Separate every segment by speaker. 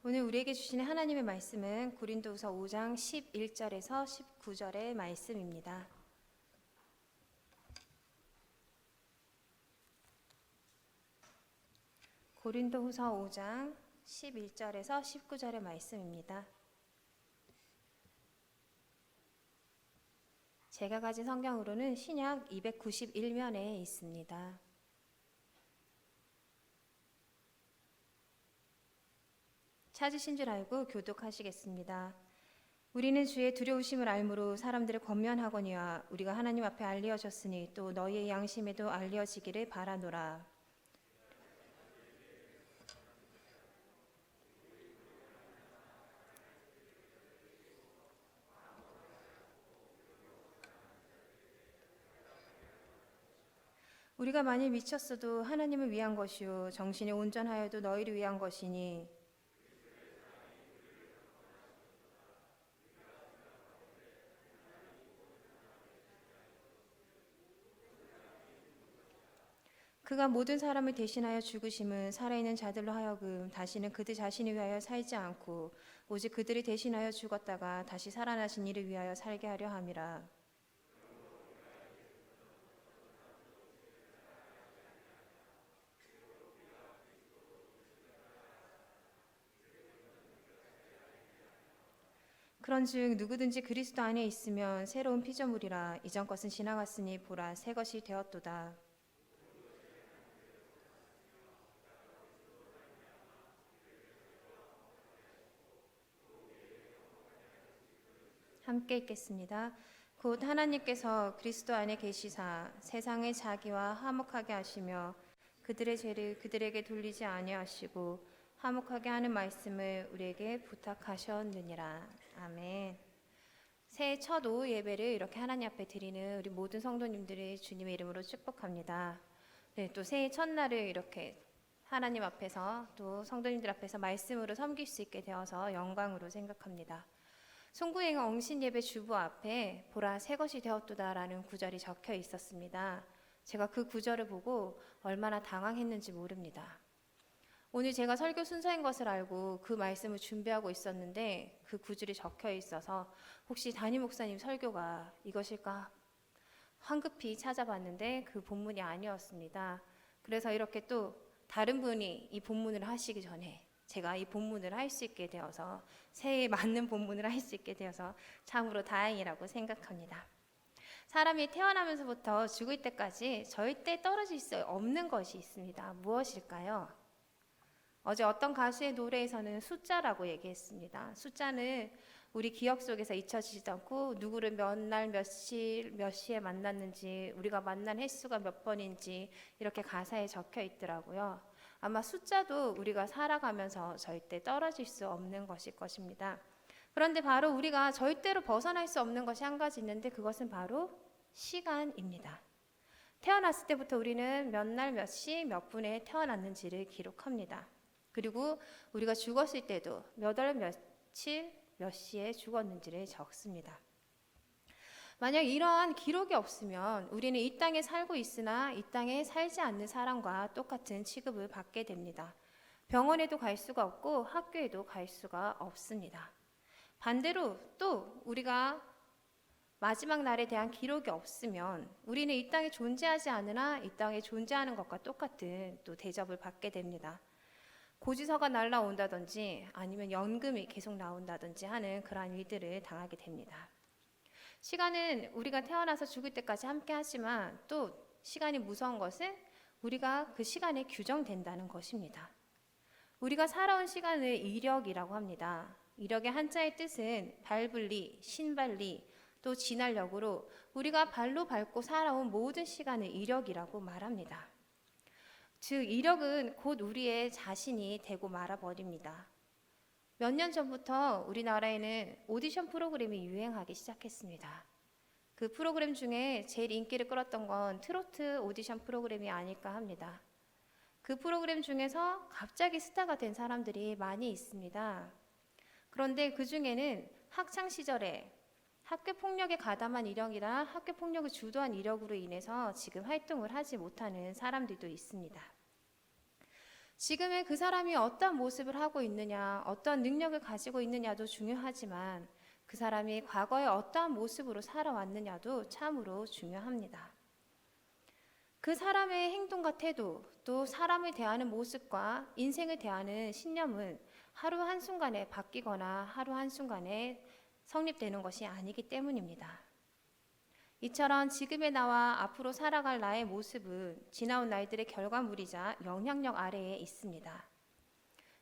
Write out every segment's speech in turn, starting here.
Speaker 1: 오늘 우리에게 주시는 하나님의 말씀은 고린도후서 5장 11절에서 19절의 말씀입니다. 고린도후서 5장 11절에서 19절의 말씀입니다. 제가 가진 성경으로는 신약 291면에 있습니다. 찾으신 줄 알고 교독하시겠습니다. 우리는 주의 두려우심을 알므로 사람들을 권면하거니와 우리가 하나님 앞에 알리어졌으니 또 너희의 양심에도 알리어지기를 바라노라. 우리가 만일 미쳤어도 하나님을 위한 것이요 정신이 온전하여도 너희를 위한 것이니 그가 모든 사람을 대신하여 죽으심은 살아있는 자들로 하여금 다시는 그들 자신을 위하여 살지 않고 오직 그들을 대신하여 죽었다가 다시 살아나신 이를 위하여 살게 하려 함이라. 그런즉 누구든지 그리스도 안에 있으면 새로운 피조물이라. 이전 것은 지나갔으니 보라 새 것이 되었도다. 함께 읽겠습니다. 곧 하나님께서 그리스도 안에 계시사 세상을 자기와 화목하게 하시며 그들의 죄를 그들에게 돌리지 아니하시고 화목하게 하는 말씀을 우리에게 부탁하셨느니라. 아멘. 새해 첫 오후 예배를 이렇게 하나님 앞에 드리는 우리 모든 성도님들을 주님의 이름으로 축복합니다. 네, 또 새해 첫날을 이렇게 하나님 앞에서 또 성도님들 앞에서 말씀으로 섬길 수 있게 되어서 영광으로 생각합니다. 송구행 엉신 예배 주보 앞에 보라 새 것이 되었도다라는 구절이 적혀 있었습니다. 제가 그 구절을 보고 얼마나 당황했는지 모릅니다. 오늘 제가 설교 순서인 것을 알고 그 말씀을 준비하고 있었는데 그 구절이 적혀 있어서 혹시 담임 목사님 설교가 이것일까 황급히 찾아봤는데 그 본문이 아니었습니다. 그래서 이렇게 또 다른 분이 이 본문을 하시기 전에 제가 이 본문을 할 수 있게 되어서 새해에 맞는 본문을 할 수 있게 되어서 참으로 다행이라고 생각합니다. 사람이 태어나면서부터 죽을 때까지 절대 떨어질 수 없는 것이 있습니다. 무엇일까요? 어제 어떤 가수의 노래에서는 숫자라고 얘기했습니다. 숫자는 우리 기억 속에서 잊혀지지 않고 누구를 몇 날 몇 시에 만났는지 우리가 만난 횟수가 몇 번인지 이렇게 가사에 적혀 있더라고요. 아마 숫자도 우리가 살아가면서 절대 떨어질 수 없는 것일 것입니다. 그런데 바로 우리가 절대로 벗어날 수 없는 것이 한 가지 있는데 그것은 바로 시간입니다. 태어났을 때부터 우리는 몇 날 몇 시 몇 분에 태어났는지를 기록합니다. 그리고 우리가 죽었을 때도 몇 월 며칠 몇 시에 죽었는지를 적습니다. 만약 이러한 기록이 없으면 우리는 이 땅에 살고 있으나 이 땅에 살지 않는 사람과 똑같은 취급을 받게 됩니다. 병원에도 갈 수가 없고 학교에도 갈 수가 없습니다. 반대로 또 우리가 마지막 날에 대한 기록이 없으면 우리는 이 땅에 존재하지 않으나 이 땅에 존재하는 것과 똑같은 또 대접을 받게 됩니다. 고지서가 날라온다든지 아니면 연금이 계속 나온다든지 하는 그러한 일들을 당하게 됩니다. 시간은 우리가 태어나서 죽을 때까지 함께 하지만 또 시간이 무서운 것은 우리가 그 시간에 규정된다는 것입니다. 우리가 살아온 시간을 이력이라고 합니다. 이력의 한자의 뜻은 발불리, 신발리, 또 진할력으로 우리가 발로 밟고 살아온 모든 시간을 이력이라고 말합니다. 즉 이력은 곧 우리의 자신이 되고 말아버립니다. 몇 년 전부터 우리나라에는 오디션 프로그램이 유행하기 시작했습니다. 그 프로그램 중에 제일 인기를 끌었던 건 트로트 오디션 프로그램이 아닐까 합니다. 그 프로그램 중에서 갑자기 스타가 된 사람들이 많이 있습니다. 그런데 그 중에는 학창 시절에 학교 폭력에 가담한 이력이나 학교 폭력을 주도한 이력으로 인해서 지금 활동을 하지 못하는 사람들도 있습니다. 지금은 그 사람이 어떤 모습을 하고 있느냐, 어떤 능력을 가지고 있느냐도 중요하지만 그 사람이 과거에 어떠한 모습으로 살아왔느냐도 참으로 중요합니다. 그 사람의 행동과 태도, 또 사람을 대하는 모습과 인생을 대하는 신념은 하루 한순간에 바뀌거나 하루 한순간에 성립되는 것이 아니기 때문입니다. 이처럼 지금의 나와 앞으로 살아갈 나의 모습은 지나온 날들의 결과물이자 영향력 아래에 있습니다.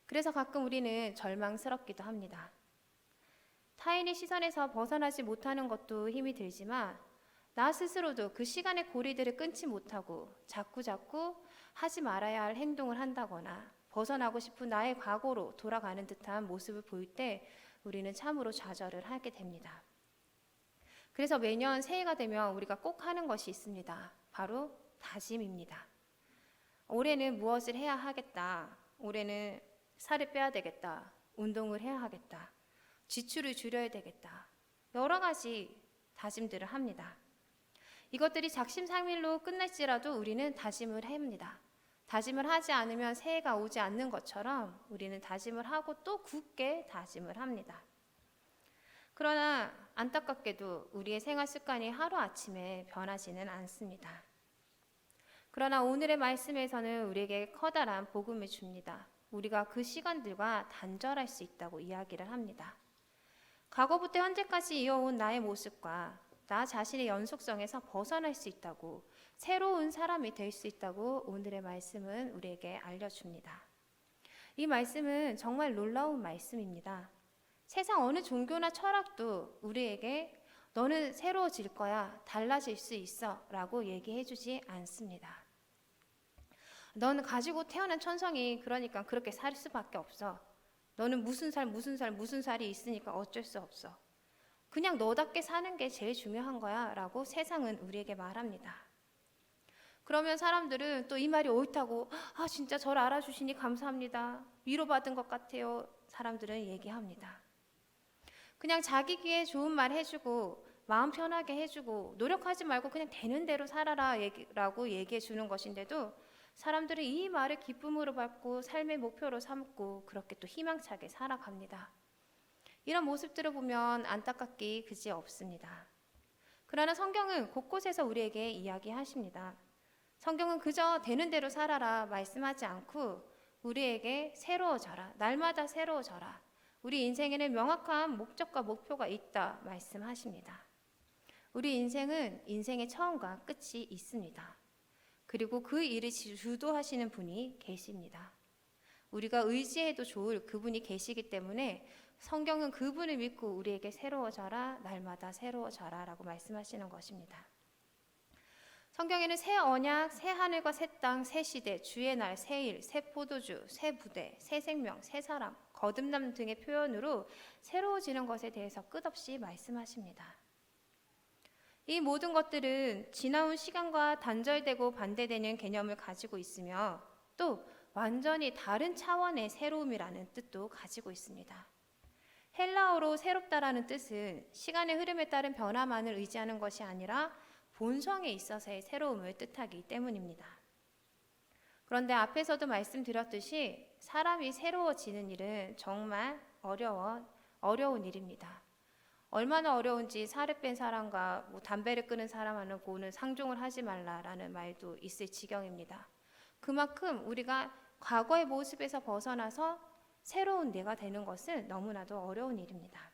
Speaker 1: 그래서 가끔 우리는 절망스럽기도 합니다. 타인의 시선에서 벗어나지 못하는 것도 힘이 들지만 나 스스로도 그 시간의 고리들을 끊지 못하고 자꾸자꾸 하지 말아야 할 행동을 한다거나 벗어나고 싶은 나의 과거로 돌아가는 듯한 모습을 보일 때 우리는 참으로 좌절을 하게 됩니다. 그래서 매년 새해가 되면 우리가 꼭 하는 것이 있습니다. 바로 다짐입니다. 올해는 무엇을 해야 하겠다. 올해는 살을 빼야 되겠다. 운동을 해야 하겠다. 지출을 줄여야 되겠다. 여러 가지 다짐들을 합니다. 이것들이 작심삼일로 끝날지라도 우리는 다짐을 합니다. 다짐을 하지 않으면 새해가 오지 않는 것처럼 우리는 다짐을 하고 또 굳게 다짐을 합니다. 그러나 안타깝게도 우리의 생활 습관이 하루아침에 변하지는 않습니다. 그러나 오늘의 말씀에서는 우리에게 커다란 복음을 줍니다. 우리가 그 시간들과 단절할 수 있다고 이야기를 합니다. 과거부터 현재까지 이어온 나의 모습과 나 자신의 연속성에서 벗어날 수 있다고, 새로운 사람이 될 수 있다고 오늘의 말씀은 우리에게 알려줍니다. 이 말씀은 정말 놀라운 말씀입니다. 세상 어느 종교나 철학도 우리에게 너는 새로워질 거야, 달라질 수 있어 라고 얘기해 주지 않습니다. 너는 가지고 태어난 천성이 그러니까 그렇게 살 수밖에 없어. 너는 무슨 살이 있으니까 어쩔 수 없어. 그냥 너답게 사는 게 제일 중요한 거야 라고 세상은 우리에게 말합니다. 그러면 사람들은 또 이 말이 옳다고 진짜 저를 알아주시니 감사합니다. 위로받은 것 같아요. 사람들은 얘기합니다. 그냥 자기 귀에 좋은 말 해주고 마음 편하게 해주고 노력하지 말고 그냥 되는 대로 살아라 라고 얘기해 주는 것인데도 사람들은 이 말을 기쁨으로 받고 삶의 목표로 삼고 그렇게 또 희망차게 살아갑니다. 이런 모습들을 보면 안타깝기 그지 없습니다. 그러나 성경은 곳곳에서 우리에게 이야기하십니다. 성경은 그저 되는 대로 살아라 말씀하지 않고 우리에게 새로워져라, 날마다 새로워져라, 우리 인생에는 명확한 목적과 목표가 있다 말씀하십니다. 우리 인생은 인생의 처음과 끝이 있습니다. 그리고 그 일을 주도하시는 분이 계십니다. 우리가 의지해도 좋을 그분이 계시기 때문에 성경은 그분을 믿고 우리에게 새로워져라, 날마다 새로워져라 라고 말씀하시는 것입니다. 성경에는 새 언약, 새 하늘과 새 땅, 새 시대, 주의 날, 새 일, 새 포도주, 새 부대, 새 생명, 새 사람, 거듭남 등의 표현으로 새로워지는 것에 대해서 끝없이 말씀하십니다. 이 모든 것들은 지나온 시간과 단절되고 반대되는 개념을 가지고 있으며 또 완전히 다른 차원의 새로움이라는 뜻도 가지고 있습니다. 헬라어로 새롭다라는 뜻은 시간의 흐름에 따른 변화만을 의지하는 것이 아니라 본성에 있어서의 새로움을 뜻하기 때문입니다. 그런데 앞에서도 말씀드렸듯이 사람이 새로워지는 일은 정말 어려운 일입니다. 얼마나 어려운지 살을 뺀 사람과 담배를 끊은 사람하고는 상종을 하지 말라라는 말도 있을 지경입니다. 그만큼 우리가 과거의 모습에서 벗어나서 새로운 내가 되는 것은 너무나도 어려운 일입니다.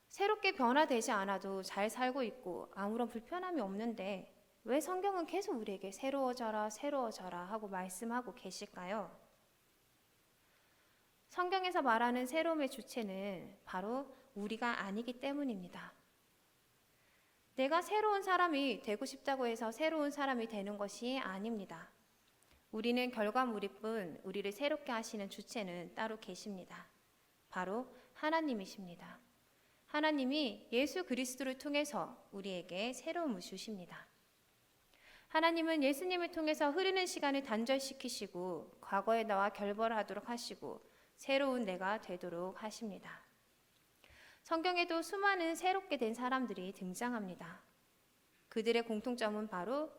Speaker 1: 새롭게 변화되지 않아도 잘 살고 있고 아무런 불편함이 없는데 왜 성경은 계속 우리에게 새로워져라 하고 말씀하고 계실까요? 성경에서 말하는 새로움의 주체는 바로 우리가 아니기 때문입니다. 내가 새로운 사람이 되고 싶다고 해서 새로운 사람이 되는 것이 아닙니다. 우리는 결과물일 뿐 우리를 새롭게 하시는 주체는 따로 계십니다. 바로 하나님이십니다. 하나님이 예수 그리스도를 통해서 우리에게 새로움을 주십니다. 하나님은 예수님을 통해서 흐르는 시간을 단절시키시고 과거의 나와 결별하도록 하시고 새로운 내가 되도록 하십니다. 성경에도 수많은 새롭게 된 사람들이 등장합니다. 그들의 공통점은 바로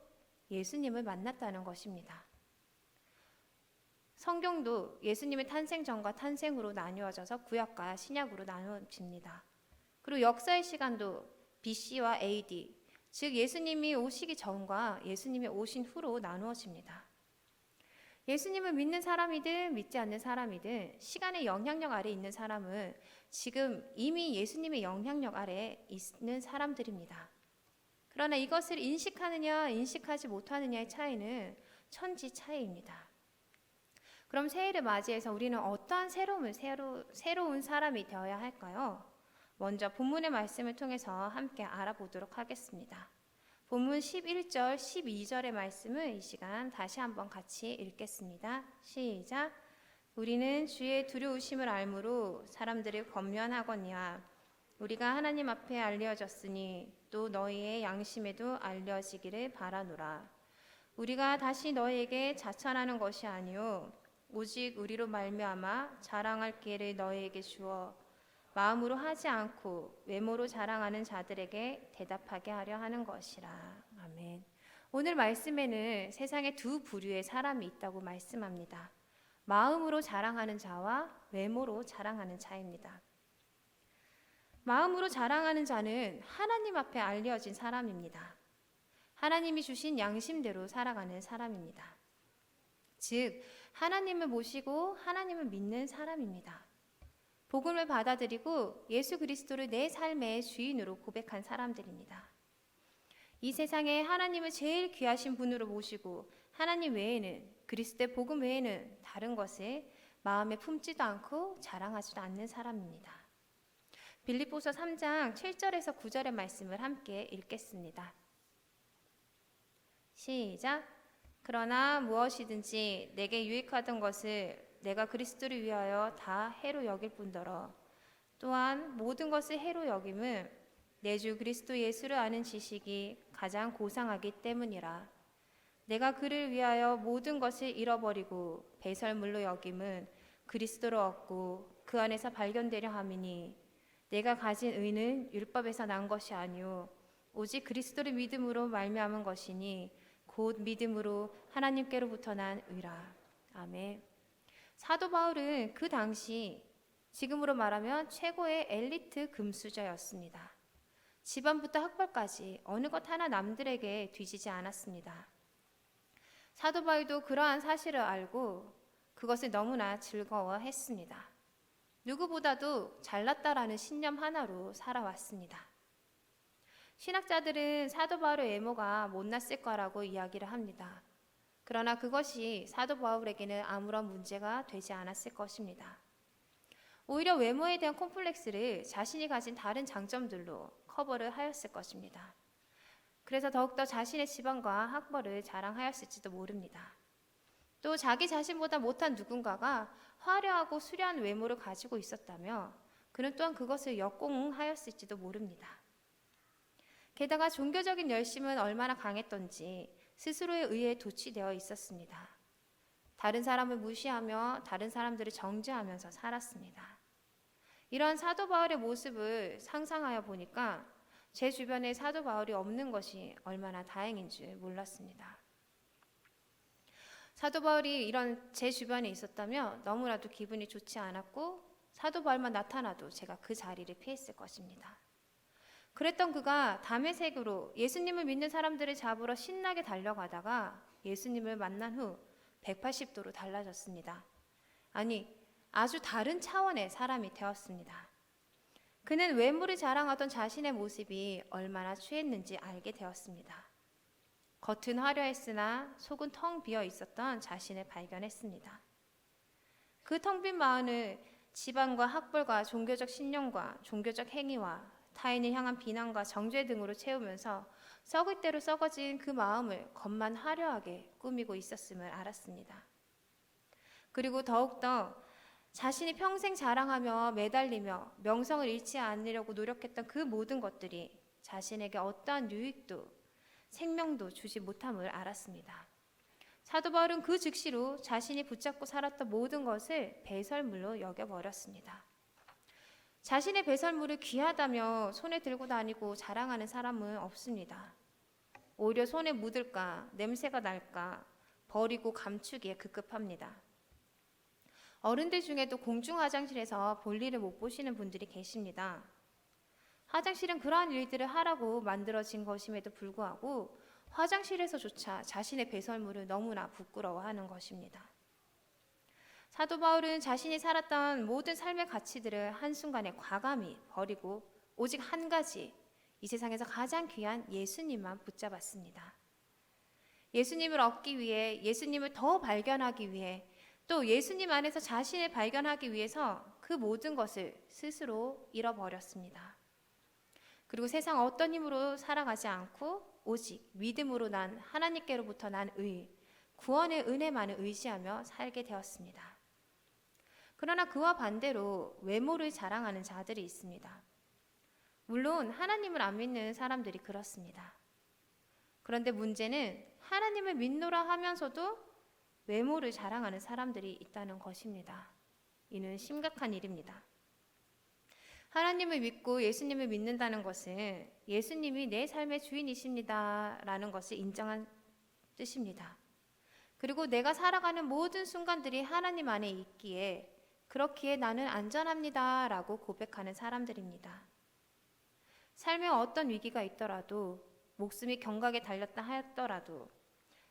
Speaker 1: 예수님을 만났다는 것입니다. 성경도 예수님의 탄생 전과 탄생 후로 나누어져서 구약과 신약으로 나누어집니다. 그리고 역사의 시간도 BC와 AD, 즉 예수님이 오시기 전과 예수님이 오신 후로 나누어집니다. 예수님을 믿는 사람이든 믿지 않는 사람이든 시간의 영향력 아래 있는 사람은 지금 이미 예수님의 영향력 아래 있는 사람들입니다. 그러나 이것을 인식하느냐 인식하지 못하느냐의 차이는 천지 차이입니다. 그럼 새해를 맞이해서 우리는 어떠한 새로운 사람이 되어야 할까요? 먼저 본문의 말씀을 통해서 함께 알아보도록 하겠습니다. 본문 11절, 12절의 말씀을 이 시간 다시 한번 같이 읽겠습니다. 시작. 우리는 주의 두려우심을 알므로 사람들을 권면하거니와 우리가 하나님 앞에 알려졌으니 또 너희의 양심에도 알려지기를 바라노라. 우리가 다시 너희에게 자천하는 것이 아니요 오직 우리로 말미암아 자랑할 기회를 너희에게 주어 마음으로 하지 않고 외모로 자랑하는 자들에게 대답하게 하려 하는 것이라. 아멘. 오늘 말씀에는 세상에 두 부류의 사람이 있다고 말씀합니다. 마음으로 자랑하는 자와 외모로 자랑하는 자입니다. 마음으로 자랑하는 자는 하나님 앞에 알려진 사람입니다. 하나님이 주신 양심대로 살아가는 사람입니다. 즉 하나님을 모시고 하나님을 믿는 사람입니다. 복음을 받아들이고 예수 그리스도를 내 삶의 주인으로 고백한 사람들입니다. 이 세상에 하나님을 제일 귀하신 분으로 모시고 하나님 외에는, 그리스도의 복음 외에는 다른 것을 마음에 품지도 않고 자랑하지도 않는 사람입니다. 빌립보서 3장 7절에서 9절의 말씀을 함께 읽겠습니다. 시작. 그러나 무엇이든지 내게 유익하던 것을 내가 그리스도를 위하여 다 해로 여길 뿐더러 또한 모든 것을 해로 여김은 내 주 그리스도 예수를 아는 지식이 가장 고상하기 때문이라. 내가 그를 위하여 모든 것을 잃어버리고 배설물로 여김은 그리스도를 얻고 그 안에서 발견되려 함이니 내가 가진 의는 율법에서 난 것이 아니요 오직 그리스도를 믿음으로 말미암은 것이니 곧 믿음으로 하나님께로부터 난 의라. 아멘. 사도 바울은 그 당시 지금으로 말하면 최고의 엘리트 금수저였습니다. 집안부터 학벌까지 어느 것 하나 남들에게 뒤지지 않았습니다. 사도 바울도 그러한 사실을 알고 그것을 너무나 즐거워했습니다. 누구보다도 잘났다라는 신념 하나로 살아왔습니다. 신학자들은 사도 바울의 외모가 못났을 거라고 이야기를 합니다. 그러나 그것이 사도 바울에게는 아무런 문제가 되지 않았을 것입니다. 오히려 외모에 대한 콤플렉스를 자신이 가진 다른 장점들로 커버를 하였을 것입니다. 그래서 더욱더 자신의 지방과 학벌을 자랑하였을지도 모릅니다. 또 자기 자신보다 못한 누군가가 화려하고 수려한 외모를 가지고 있었다며 그는 또한 그것을 역공하였을지도 모릅니다. 게다가 종교적인 열심은 얼마나 강했던지 스스로에 의해 도취되어 있었습니다. 다른 사람을 무시하며 다른 사람들을 정죄하면서 살았습니다. 이러한 사도 바울의 모습을 상상하여 보니까 제 주변에 사도 바울이 없는 것이 얼마나 다행인 줄 몰랐습니다. 사도 바울이 이런 제 주변에 있었다면 너무나도 기분이 좋지 않았고 사도 바울만 나타나도 제가 그 자리를 피했을 것입니다. 그랬던 그가 다메섹으로 예수님을 믿는 사람들을 잡으러 신나게 달려가다가 예수님을 만난 후 180도로 달라졌습니다. 아니, 아주 다른 차원의 사람이 되었습니다. 그는 외모를 자랑하던 자신의 모습이 얼마나 취했는지 알게 되었습니다. 겉은 화려했으나 속은 텅 비어 있었던 자신을 발견했습니다. 그 텅 빈 마음을 지방과 학벌과 종교적 신념과 종교적 행위와 타인을 향한 비난과 정죄 등으로 채우면서 썩을 대로 썩어진 그 마음을 겉만 화려하게 꾸미고 있었음을 알았습니다. 그리고 더욱더 자신이 평생 자랑하며 매달리며 명성을 잃지 않으려고 노력했던 그 모든 것들이 자신에게 어떠한 유익도 생명도 주지 못함을 알았습니다. 사도 바울은 그 즉시로 자신이 붙잡고 살았던 모든 것을 배설물로 여겨버렸습니다. 자신의 배설물을 귀하다며 손에 들고 다니고 자랑하는 사람은 없습니다. 오히려 손에 묻을까, 냄새가 날까 버리고 감추기에 급급합니다. 어른들 중에도 공중 화장실에서 볼일을 못 보시는 분들이 계십니다. 화장실은 그러한 일들을 하라고 만들어진 것임에도 불구하고 화장실에서조차 자신의 배설물을 너무나 부끄러워하는 것입니다. 사도 바울은 자신이 살았던 모든 삶의 가치들을 한순간에 과감히 버리고 오직 한 가지, 이 세상에서 가장 귀한 예수님만 붙잡았습니다. 예수님을 얻기 위해, 예수님을 더 발견하기 위해, 또 예수님 안에서 자신을 발견하기 위해서 그 모든 것을 스스로 잃어버렸습니다. 그리고 세상 어떤 힘으로 살아가지 않고 오직 믿음으로 난 하나님께로부터 난 의, 구원의 은혜만을 의지하며 살게 되었습니다. 그러나 그와 반대로 외모를 자랑하는 자들이 있습니다. 물론 하나님을 안 믿는 사람들이 그렇습니다. 그런데 문제는 하나님을 믿노라 하면서도 외모를 자랑하는 사람들이 있다는 것입니다. 이는 심각한 일입니다. 하나님을 믿고 예수님을 믿는다는 것은 예수님이 내 삶의 주인이십니다 라는 것을 인정한 뜻입니다. 그리고 내가 살아가는 모든 순간들이 하나님 안에 있기에 그렇기에 나는 안전합니다 라고 고백하는 사람들입니다. 삶에 어떤 위기가 있더라도, 목숨이 경각에 달렸다 하였더라도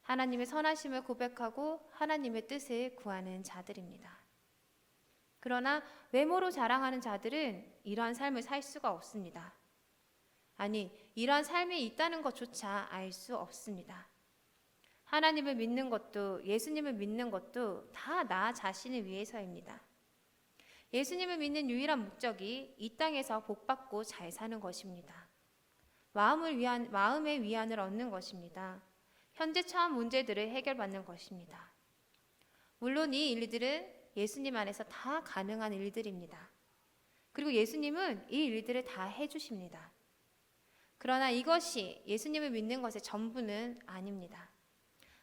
Speaker 1: 하나님의 선하심을 고백하고 하나님의 뜻을 구하는 자들입니다. 그러나 외모로 자랑하는 자들은 이러한 삶을 살 수가 없습니다. 아니, 이러한 삶이 있다는 것조차 알 수 없습니다. 하나님을 믿는 것도 예수님을 믿는 것도 다 나 자신을 위해서입니다. 예수님을 믿는 유일한 목적이 이 땅에서 복받고 잘 사는 것입니다. 마음의 위안을 얻는 것입니다. 현재 처한 문제들을 해결받는 것입니다. 물론 이 일들은 예수님 안에서 다 가능한 일들입니다. 그리고 예수님은 이 일들을 다 해주십니다. 그러나 이것이 예수님을 믿는 것의 전부는 아닙니다.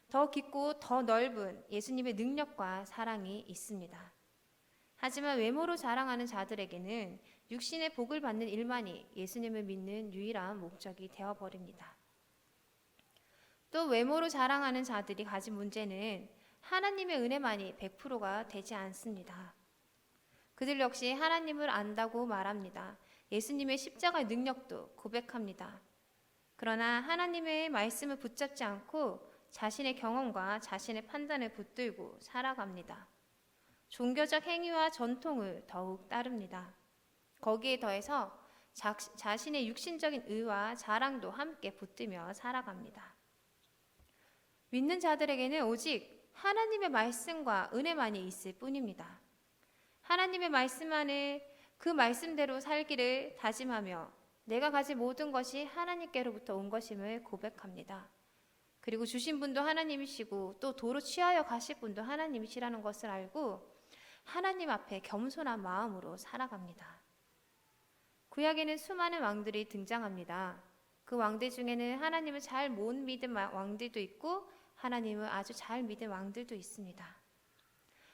Speaker 1: 더 깊고 더 넓은 예수님의 능력과 사랑이 있습니다. 하지만 외모로 자랑하는 자들에게는 육신의 복을 받는 일만이 예수님을 믿는 유일한 목적이 되어버립니다. 또 외모로 자랑하는 자들이 가진 문제는 하나님의 은혜만이 100%가 되지 않습니다. 그들 역시 하나님을 안다고 말합니다. 예수님의 십자가의 능력도 고백합니다. 그러나 하나님의 말씀을 붙잡지 않고 자신의 경험과 자신의 판단을 붙들고 살아갑니다. 종교적 행위와 전통을 더욱 따릅니다. 거기에 더해서 자신의 육신적인 의와 자랑도 함께 붙들며 살아갑니다. 믿는 자들에게는 오직 하나님의 말씀과 은혜만이 있을 뿐입니다. 하나님의 말씀 안에 그 말씀대로 살기를 다짐하며 내가 가진 모든 것이 하나님께로부터 온 것임을 고백합니다. 그리고 주신 분도 하나님이시고 또 도로 취하여 가실 분도 하나님이시라는 것을 알고 하나님 앞에 겸손한 마음으로 살아갑니다. 구약에는 수많은 왕들이 등장합니다. 그 왕들 중에는 하나님을 잘 못 믿은 왕들도 있고 하나님을 아주 잘 믿은 왕들도 있습니다.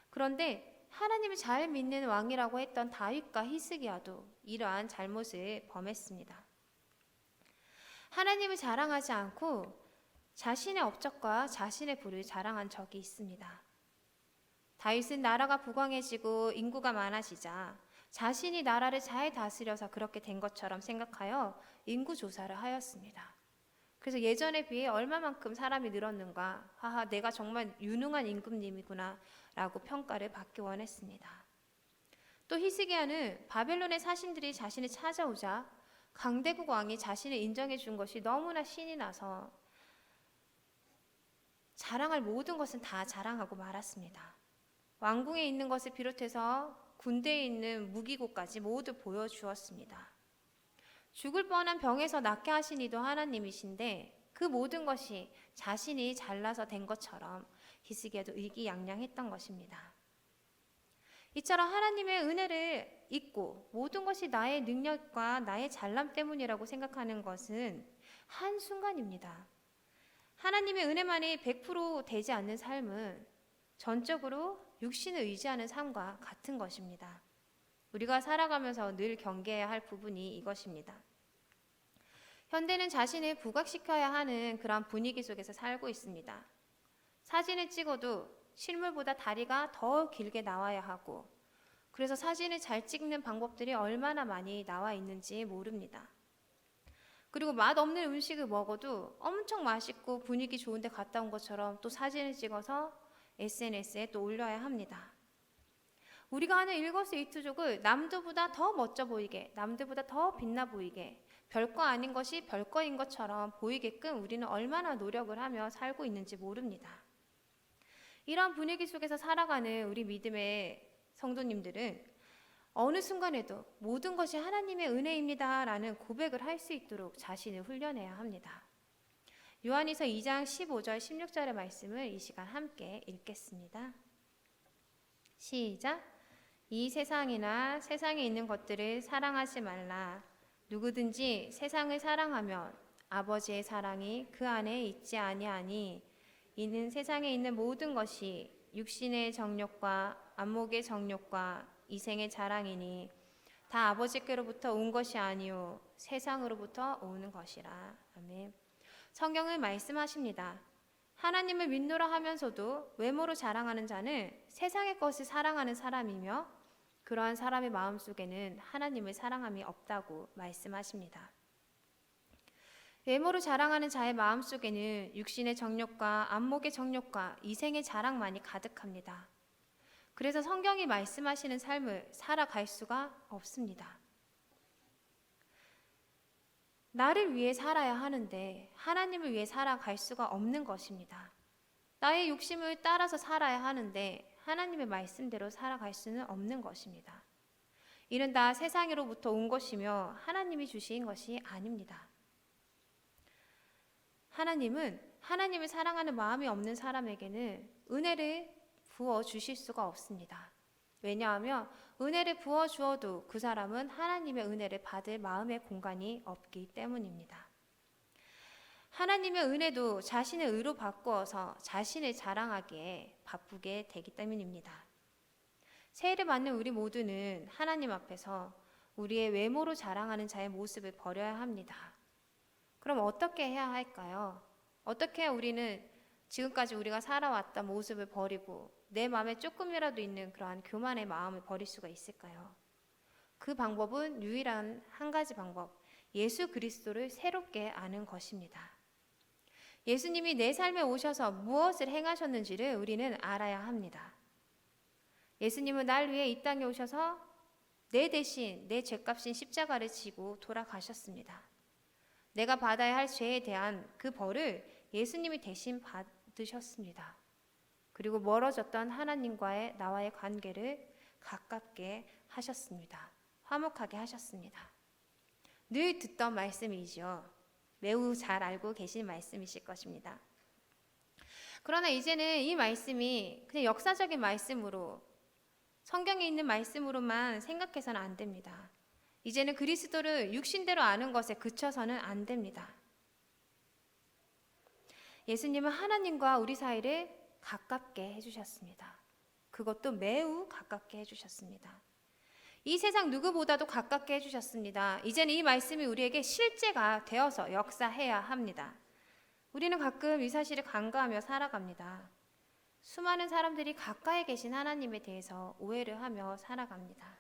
Speaker 1: 그런데 하나님을 잘 믿는 왕이라고 했던 다윗과 히스기야도 이러한 잘못을 범했습니다. 하나님을 자랑하지 않고 자신의 업적과 자신의 부를 자랑한 적이 있습니다. 다윗은 나라가 부강해지고 인구가 많아지자 자신이 나라를 잘 다스려서 그렇게 된 것처럼 생각하여 인구 조사를 하였습니다. 그래서 예전에 비해 얼마만큼 사람이 늘었는가, 하하, 내가 정말 유능한 임금님이구나 라고 평가를 받기 원했습니다. 또 히스기야는 바벨론의 사신들이 자신을 찾아오자 강대국 왕이 자신을 인정해 준 것이 너무나 신이 나서 자랑할 모든 것은 다 자랑하고 말았습니다. 왕궁에 있는 것을 비롯해서 군대에 있는 무기고까지 모두 보여주었습니다. 죽을 뻔한 병에서 낫게 하신 이도 하나님이신데 그 모든 것이 자신이 잘나서 된 것처럼 히스기야도 의기양양했던 것입니다. 이처럼 하나님의 은혜를 잊고 모든 것이 나의 능력과 나의 잘남 때문이라고 생각하는 것은 한순간입니다. 하나님의 은혜만이 100% 되지 않는 삶은 전적으로 육신을 의지하는 삶과 같은 것입니다. 우리가 살아가면서 늘 경계해야 할 부분이 이것입니다. 현대는 자신을 부각시켜야 하는 그런 분위기 속에서 살고 있습니다. 사진을 찍어도 실물보다 다리가 더 길게 나와야 하고, 그래서 사진을 잘 찍는 방법들이 얼마나 많이 나와 있는지 모릅니다. 그리고 맛없는 음식을 먹어도 엄청 맛있고 분위기 좋은데 갔다 온 것처럼 또 사진을 찍어서 SNS에 또 올려야 합니다. 우리가 하는 일거수일투족을 남들보다 더 멋져 보이게, 남들보다 더 빛나 보이게, 별거 아닌 것이 별거인 것처럼 보이게끔 우리는 얼마나 노력을 하며 살고 있는지 모릅니다. 이러한 분위기 속에서 살아가는 우리 믿음의 성도님들은 어느 순간에도 모든 것이 하나님의 은혜입니다 라는 고백을 할 수 있도록 자신을 훈련해야 합니다. 요한일서 2장 15절 16절의 말씀을 이 시간 함께 읽겠습니다. 시작. 이 세상이나 세상에 있는 것들을 사랑하지 말라. 누구든지 세상을 사랑하면 아버지의 사랑이 그 안에 있지 아니하니 이는 세상에 있는 모든 것이 육신의 정욕과 안목의 정욕과 이생의 자랑이니 다 아버지께로부터 온 것이 아니요 세상으로부터 오는 것이라. 아멘. 성경은 말씀하십니다. 하나님을 믿노라 하면서도 외모로 자랑하는 자는 세상의 것을 사랑하는 사람이며 그러한 사람의 마음속에는 하나님을 사랑함이 없다고 말씀하십니다. 외모로 자랑하는 자의 마음속에는 육신의 정욕과 안목의 정욕과 이생의 자랑만이 가득합니다. 그래서 성경이 말씀하시는 삶을 살아갈 수가 없습니다. 나를 위해 살아야 하는데 하나님을 위해 살아갈 수가 없는 것입니다. 나의 욕심을 따라서 살아야 하는데 하나님의 말씀대로 살아갈 수는 없는 것입니다. 이는 다 세상으로부터 온 것이며 하나님이 주신 것이 아닙니다. 하나님은 하나님을 사랑하는 마음이 없는 사람에게는 은혜를 부어 주실 수가 없습니다. 왜냐하면 은혜를 부어 주어도 그 사람은 하나님의 은혜를 받을 마음의 공간이 없기 때문입니다. 하나님의 은혜도 자신의 의로 바꾸어서 자신을 자랑하기에 바쁘게 되기 때문입니다. 세례를 받는 우리 모두는 하나님 앞에서 우리의 외모로 자랑하는 자의 모습을 버려야 합니다. 그럼 어떻게 해야 할까요? 어떻게 해야 우리는 지금까지 우리가 살아왔던 모습을 버리고 내 마음에 조금이라도 있는 그러한 교만의 마음을 버릴 수가 있을까요? 그 방법은 유일한 한 가지 방법, 예수 그리스도를 새롭게 아는 것입니다. 예수님이 내 삶에 오셔서 무엇을 행하셨는지를 우리는 알아야 합니다. 예수님은 날 위해 이 땅에 오셔서 내 대신 내 죄값인 십자가를 지고 돌아가셨습니다. 내가 받아야 할 죄에 대한 그 벌을 예수님이 대신 받으셨습니다. 그리고 멀어졌던 하나님과의 나와의 관계를 가깝게 하셨습니다. 화목하게 하셨습니다. 늘 듣던 말씀이죠. 매우 잘 알고 계신 말씀이실 것입니다. 그러나 이제는 이 말씀이 그냥 역사적인 말씀으로 성경에 있는 말씀으로만 생각해서는 안 됩니다. 이제는 그리스도를 육신대로 아는 것에 그쳐서는 안 됩니다. 예수님은 하나님과 우리 사이를 가깝게 해주셨습니다. 그것도 매우 가깝게 해주셨습니다. 이 세상 누구보다도 가깝게 해주셨습니다. 이제는 이 말씀이 우리에게 실제가 되어서 역사해야 합니다. 우리는 가끔 이 사실을 간과하며 살아갑니다. 수많은 사람들이 가까이 계신 하나님에 대해서 오해를 하며 살아갑니다.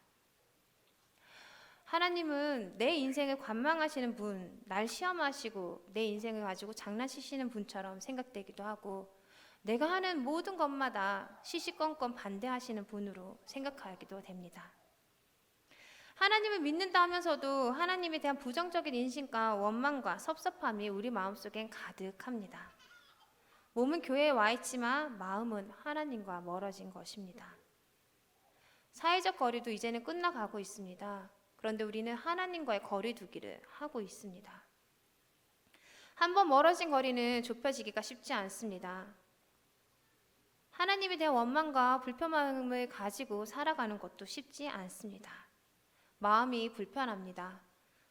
Speaker 1: 하나님은 내 인생을 관망하시는 분, 날 시험하시고 내 인생을 가지고 장난치시는 분처럼 생각되기도 하고 내가 하는 모든 것마다 시시껄껄 반대하시는 분으로 생각하기도 됩니다. 하나님을 믿는다 하면서도 하나님에 대한 부정적인 인식과 원망과 섭섭함이 우리 마음속엔 가득합니다. 몸은 교회에 와 있지만 마음은 하나님과 멀어진 것입니다. 사회적 거리도 이제는 끝나가고 있습니다. 그런데 우리는 하나님과의 거리 두기를 하고 있습니다. 한번 멀어진 거리는 좁혀지기가 쉽지 않습니다. 하나님에 대한 원망과 불편함을 가지고 살아가는 것도 쉽지 않습니다. 마음이 불편합니다.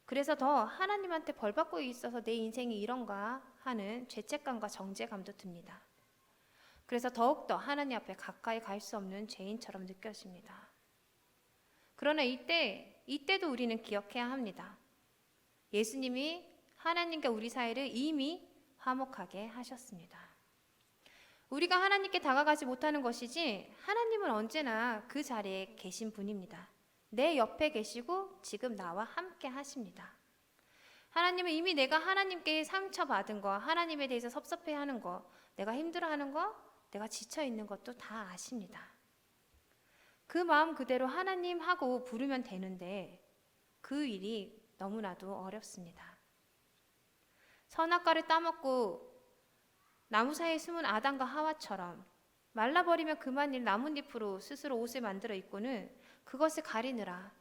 Speaker 1: 그래서 더 하나님한테 벌받고 있어서 내 인생이 이런가 하는 죄책감과 정죄감도 듭니다. 그래서 더욱더 하나님 앞에 가까이 갈 수 없는 죄인처럼 느껴집니다. 그러나 이때도 우리는 기억해야 합니다. 예수님이 하나님과 우리 사이를 이미 화목하게 하셨습니다. 우리가 하나님께 다가가지 못하는 것이지 하나님은 언제나 그 자리에 계신 분입니다. 내 옆에 계시고 지금 나와 함께 하십니다. 하나님은 이미 내가 하나님께 상처받은 거, 하나님에 대해서 섭섭해하는 거, 내가 힘들어하는 거, 내가 지쳐있는 것도 다 아십니다. 그 마음 그대로 하나님 하고 부르면 되는데 그 일이 너무나도 어렵습니다. 선악과를 따먹고 나무 사이에 숨은 아담과 하와처럼 말라버리면 그만일 나뭇잎으로 스스로 옷을 만들어 입고는 그것을 가리느라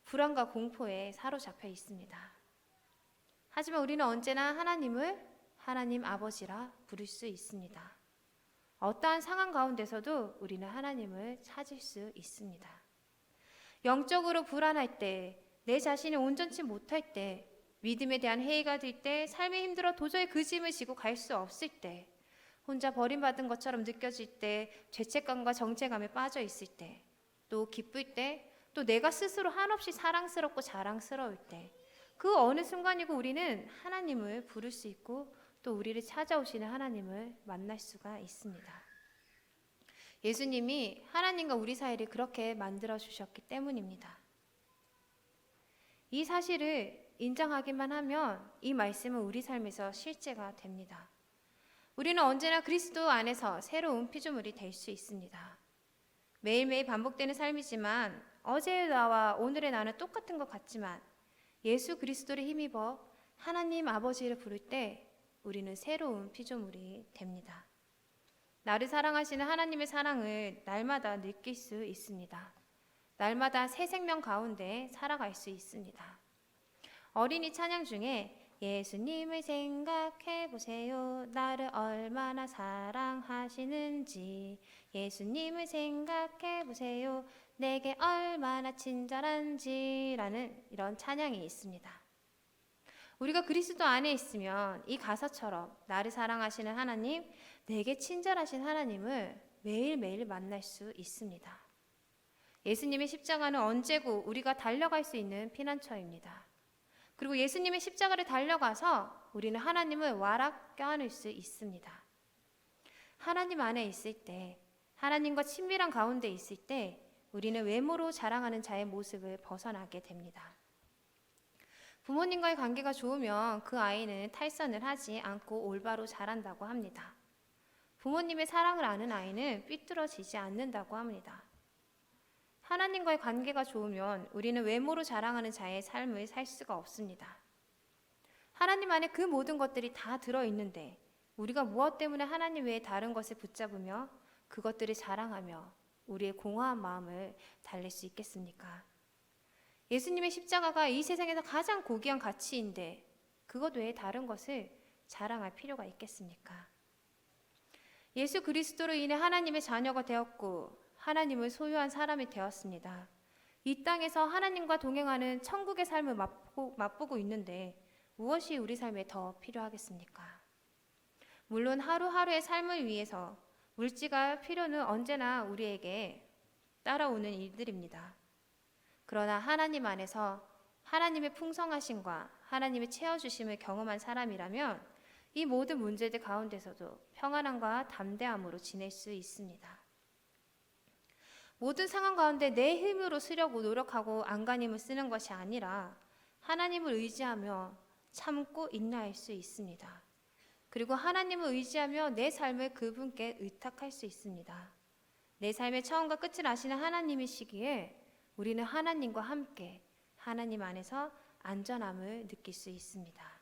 Speaker 1: 불안과 공포에 사로잡혀 있습니다. 하지만 우리는 언제나 하나님을 하나님 아버지라 부를 수 있습니다. 어떠한 상황 가운데서도 우리는 하나님을 찾을 수 있습니다. 영적으로 불안할 때, 내 자신이 온전치 못할 때, 믿음에 대한 회의가 들 때, 삶이 힘들어 도저히 그 짐을 지고 갈 수 없을 때, 혼자 버림받은 것처럼 느껴질 때, 죄책감과 정체감에 빠져 있을 때, 또 기쁠 때, 또 내가 스스로 한없이 사랑스럽고 자랑스러울 때, 그 어느 순간이고 우리는 하나님을 부를 수 있고 또 우리를 찾아오시는 하나님을 만날 수가 있습니다. 예수님이 하나님과 우리 사이를 그렇게 만들어 주셨기 때문입니다. 이 사실을 인정하기만 하면 이 말씀은 우리 삶에서 실제가 됩니다. 우리는 언제나 그리스도 안에서 새로운 피조물이 될 수 있습니다. 매일매일 반복되는 삶이지만 어제의 나와 오늘의 나는 똑같은 것 같지만 예수 그리스도를 힘입어 하나님 아버지를 부를 때 우리는 새로운 피조물이 됩니다. 나를 사랑하시는 하나님의 사랑을 날마다 느낄 수 있습니다. 날마다 새 생명 가운데 살아갈 수 있습니다. 어린이 찬양 중에 예수님을 생각해 보세요. 나를 얼마나 사랑하시는지 예수님을 생각해 보세요. 내게 얼마나 친절한지 라는 이런 찬양이 있습니다. 우리가 그리스도 안에 있으면 이 가사처럼 나를 사랑하시는 하나님, 내게 친절하신 하나님을 매일매일 만날 수 있습니다. 예수님의 십자가는 언제고 우리가 달려갈 수 있는 피난처입니다. 그리고 예수님의 십자가를 달려가서 우리는 하나님을 와락 껴안을 수 있습니다. 하나님 안에 있을 때, 하나님과 친밀한 가운데 있을 때 우리는 외모로 자랑하는 자의 모습을 벗어나게 됩니다. 부모님과의 관계가 좋으면 그 아이는 탈선을 하지 않고 올바로 자란다고 합니다. 부모님의 사랑을 아는 아이는 삐뚤어지지 않는다고 합니다. 하나님과의 관계가 좋으면 우리는 외모로 자랑하는 자의 삶을 살 수가 없습니다. 하나님 안에 그 모든 것들이 다 들어있는데 우리가 무엇 때문에 하나님 외에 다른 것을 붙잡으며 그것들을 자랑하며 우리의 공허한 마음을 달랠 수 있겠습니까? 예수님의 십자가가 이 세상에서 가장 고귀한 가치인데 그것 외에 다른 것을 자랑할 필요가 있겠습니까? 예수 그리스도로 인해 하나님의 자녀가 되었고 하나님을 소유한 사람이 되었습니다. 이 땅에서 하나님과 동행하는 천국의 삶을 맛보고 있는데 무엇이 우리 삶에 더 필요하겠습니까? 물론 하루하루의 삶을 위해서 물질과 필요는 언제나 우리에게 따라오는 일들입니다. 그러나 하나님 안에서 하나님의 풍성하심과 하나님의 채워주심을 경험한 사람이라면 이 모든 문제들 가운데서도 평안함과 담대함으로 지낼 수 있습니다. 모든 상황 가운데 내 힘으로 쓰려고 노력하고 안간힘을 쓰는 것이 아니라 하나님을 의지하며 참고 인내할 수 있습니다. 그리고 하나님을 의지하며 내 삶을 그분께 의탁할 수 있습니다. 내 삶의 처음과 끝을 아시는 하나님이시기에 우리는 하나님과 함께 하나님 안에서 안전함을 느낄 수 있습니다.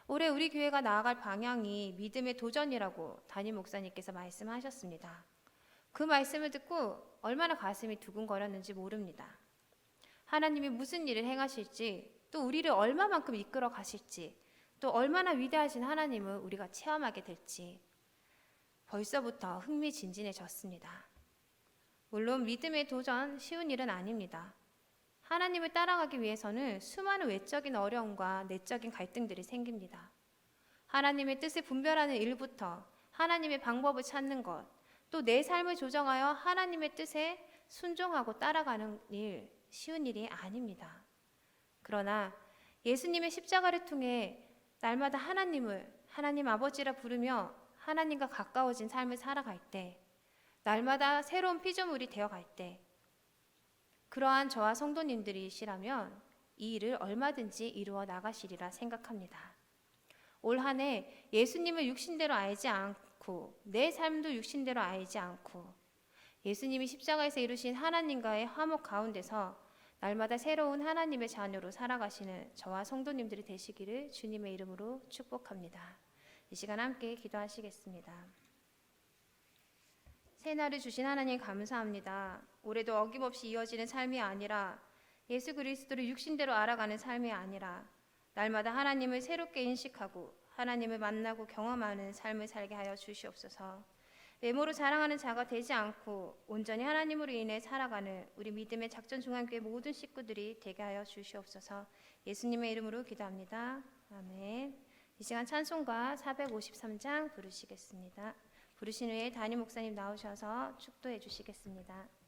Speaker 1: 올해 우리 교회가 나아갈 방향이 믿음의 도전이라고 담임 목사님께서 말씀하셨습니다. 그 말씀을 듣고 얼마나 가슴이 두근거렸는지 모릅니다. 하나님이 무슨 일을 행하실지, 또 우리를 얼마만큼 이끌어 가실지, 또 얼마나 위대하신 하나님을 우리가 체험하게 될지 벌써부터 흥미진진해졌습니다. 물론 믿음의 도전 쉬운 일은 아닙니다. 하나님을 따라가기 위해서는 수많은 외적인 어려움과 내적인 갈등들이 생깁니다. 하나님의 뜻을 분별하는 일부터 하나님의 방법을 찾는 것, 또 내 삶을 조정하여 하나님의 뜻에 순종하고 따라가는 일, 쉬운 일이 아닙니다. 그러나 예수님의 십자가를 통해 날마다 하나님을 하나님 아버지라 부르며 하나님과 가까워진 삶을 살아갈 때, 날마다 새로운 피조물이 되어갈 때, 그러한 저와 성도님들이시라면 이 일을 얼마든지 이루어 나가시리라 생각합니다. 올 한 해 예수님을 육신대로 알지 않고 내 삶도 육신대로 알지 않고 예수님이 십자가에서 이루신 하나님과의 화목 가운데서 날마다 새로운 하나님의 자녀로 살아가시는 저와 성도님들이 되시기를 주님의 이름으로 축복합니다. 이 시간 함께 기도하시겠습니다. 새날을 주신 하나님 감사합니다. 올해도 어김없이 이어지는 삶이 아니라 예수 그리스도를 육신대로 알아가는 삶이 아니라 날마다 하나님을 새롭게 인식하고 하나님을 만나고 경험하는 삶을 살게 하여 주시옵소서. 외모로 자랑하는 자가 되지 않고 온전히 하나님으로 인해 살아가는 우리 믿음의 작전중앙교회 모든 식구들이 되게 하여 주시옵소서. 예수님의 이름으로 기도합니다. 아멘. 이 시간 찬송가 453장 부르시겠습니다. 부르신 후에 담임 목사님 나오셔서 축도해 주시겠습니다.